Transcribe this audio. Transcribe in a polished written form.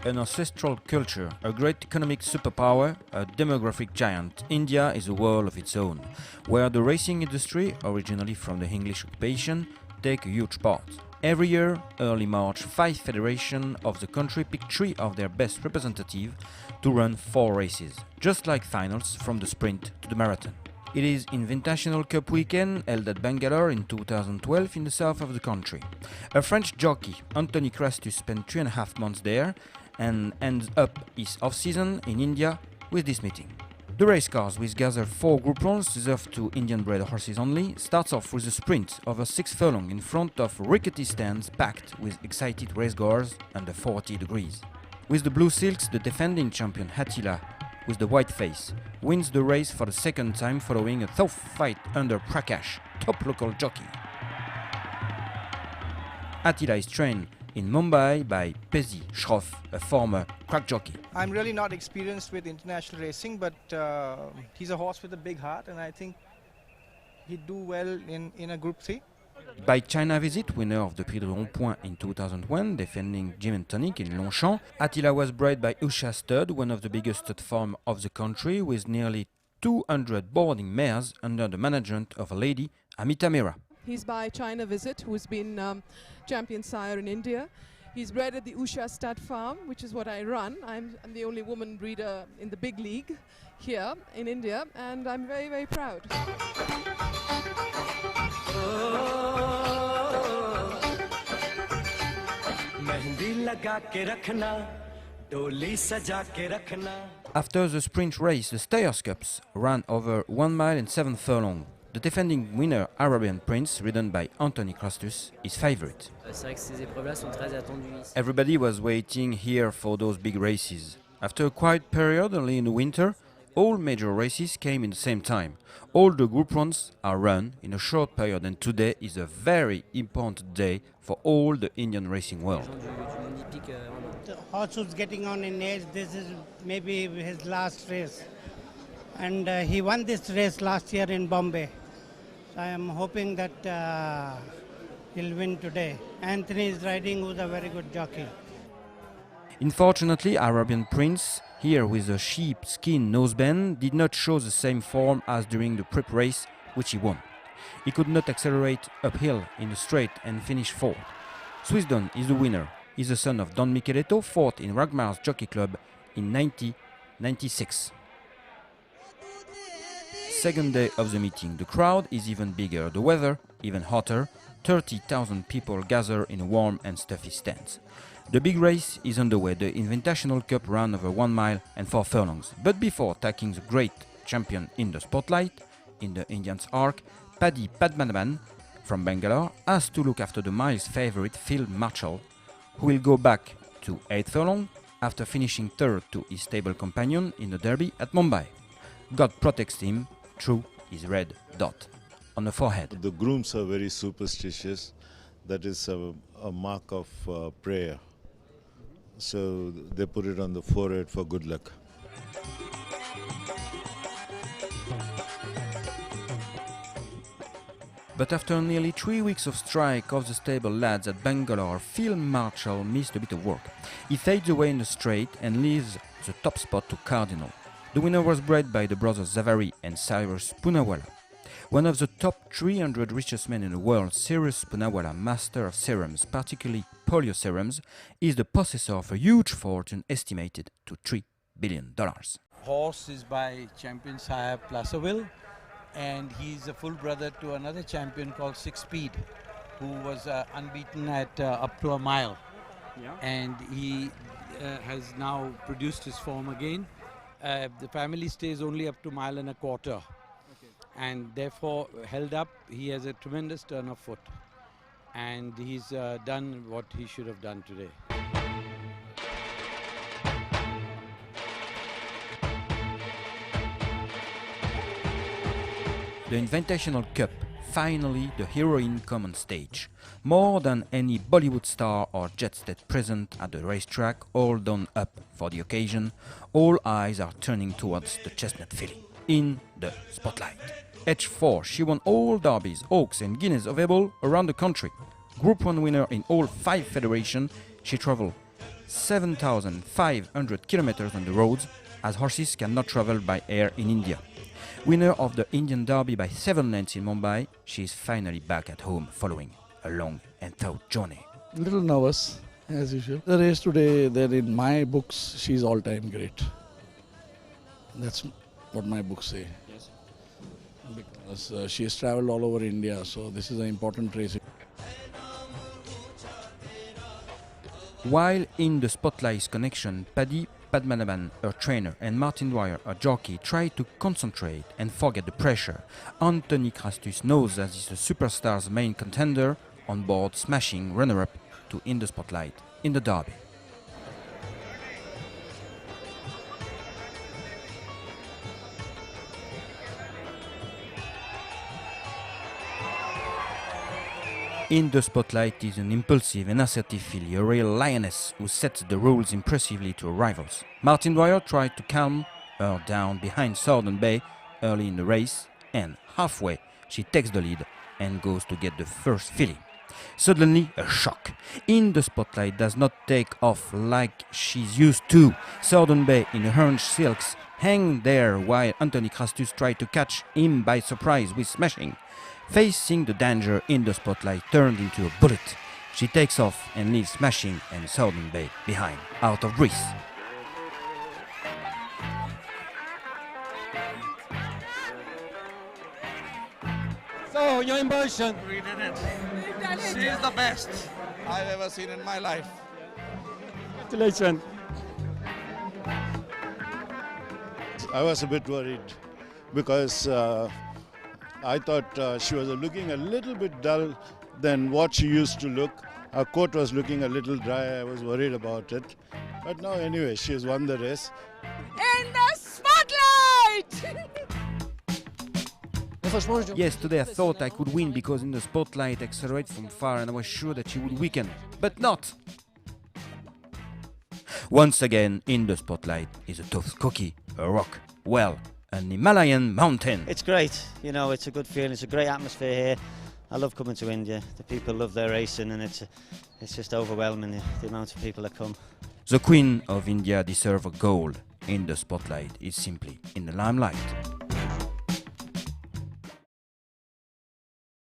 an ancestral culture, a great economic superpower, a demographic giant, India is a world of its own, where the racing industry, originally from the English occupation, take a huge part. Every year, early March, 5 federations of the country pick 3 of their best representatives to run 4 races, just like finals from the sprint to the marathon. It is Invitational Cup weekend held at Bangalore in 2012 in the south of the country. A French jockey, Anthony Crastus, spent 3.5 months there and ends up his off-season in India with this meeting. The race cars, which gather 4 group runs reserved to Indian-bred horses only, starts off with a sprint over 6 furlongs in front of rickety stands packed with excited racegoers under 40 degrees. With the blue silks, the defending champion Attila, with the white face, wins the race for the second time following a tough fight under Prakash, top local jockey. Attila is trained in Mumbai by Pesi Shroff, a former crack jockey. I'm really not experienced with international racing, but he's a horse with a big heart, and I think he'd do well in a Group 3. By China visit, winner of the Prix de Rond-Point in 2001, defending Jim and Tonic in Longchamp, Attila was bred by Usha Stud, one of the biggest stud farms of the country, with nearly 200 boarding mares under the management of a lady, Amita Mira. He's by China Visit, who's been champion sire in India. He's bred at the Usha Stud Farm, which is what I run. I'm the only woman breeder in the big league here in India, and I'm very, very proud. After the sprint race, the Stayers Cups ran over 1 mile and 7 furlongs. The defending winner, Arabian Prince, ridden by Anthony Crastus, is favorite. Everybody was waiting here for those big races. After a quiet period early in the winter, all major races came in the same time. All the group runs are run in a short period, and today is a very important day for all the Indian racing world. The horse who's getting on in age, this is maybe his last race. And he won this race last year in Bombay. So I am hoping that he'll win today. Anthony is riding, who's a very good jockey. Unfortunately, Arabian Prince, here with a sheep-skin noseband, did not show the same form as during the prep race, which he won. He could not accelerate uphill in the straight and finish 4th. Swissdon is the winner. He's the son of Don Micheletto, 4th in Ragmar's Jockey Club in 1996. Second day of the meeting, the crowd is even bigger, the weather even hotter. 30,000 people gather in a warm and stuffy stands. The big race is underway, the Invitational Cup ran over 1 mile and 4 furlongs. But before taking the great champion in the spotlight, in the Indians' arc, Paddy Padmanabhan from Bangalore has to look after the mile's favorite Phil Marshall, who will go back to 8 furlong after finishing 3rd to his stable companion in the Derby at Mumbai. God protects him through his red dot on the forehead. The grooms are very superstitious. That is a mark of prayer. So they put it on the forehead for good luck. But after nearly 3 weeks of strike of the stable lads at Bangalore, Phil Marshall missed a bit of work. He fades away in the straight and leaves the top spot to Cardinal. The winner was bred by the brothers Zavary and Cyrus Poonawalla. One of the top 300 richest men in the world, Cyrus Poonawalla, master of serums, particularly polio serums, is the possessor of a huge fortune estimated to $3 billion. Horse is by champion sire Placerville, and he's a full brother to another champion called Six Speed, who was unbeaten at up to a mile. Yeah. And he has now produced his form again. The family stays only up to 1.25 miles. And therefore, held up, he has a tremendous turn of foot. And he's done what he should have done today. The Invitational Cup, finally the heroine come on stage. More than any Bollywood star or jet set present at the racetrack, all done up for the occasion, all eyes are turning towards the chestnut filly, in the spotlight. H4, she won all derbies, Oaks and Guineas available around the country. Group 1 winner in all 5 federations, she traveled 7,500 kilometers on the roads, as horses cannot travel by air in India. Winner of the Indian Derby by 7 lengths in Mumbai, she is finally back at home following a long and tough journey. Little nervous, as usual. The race today, there in my books, she's all-time great. That's what my books say. Yes. Because she has travelled all over India, so this is an important race. While in the spotlight's connection, Paddy Padmanabhan, her trainer, and Martin Dwyer, her jockey, try to concentrate and forget the pressure. Anthony Crastus knows that he's the superstar's main contender, on board smashing runner-up to In the Spotlight in the Derby. In the Spotlight is an impulsive and assertive filly, a real lioness who sets the rules impressively to her rivals. Martin Dwyer tried to calm her down behind Southern Bay early in the race, and halfway she takes the lead and goes to get the first filly. Suddenly, a shock. In the Spotlight does not take off like she's used to. Southern Bay in orange silks hang there while Anthony Crastus tried to catch him by surprise with smashing. Facing the danger, In the Spotlight turned into a bullet. She takes off and leaves Smashing and Southern Bay behind, out of breath. So, your impression? We did it. She is the best I've ever seen in my life. Congratulations. I was a bit worried because I thought she was looking a little bit dull than what she used to look. Her coat was looking a little dry. I was worried about it. But now anyway, she has won the race. In the spotlight! Yes, today I thought I could win because In the Spotlight accelerated from far and I was sure that she would weaken. But not! Once again, In the Spotlight is a tough cookie, a rock, well, an Himalayan mountain. It's great, you know, it's a good feeling, it's a great atmosphere here. I love coming to India, the people love their racing and it's just overwhelming, the amount of people that come. The Queen of India deserves a gold. In the Spotlight is simply in the limelight.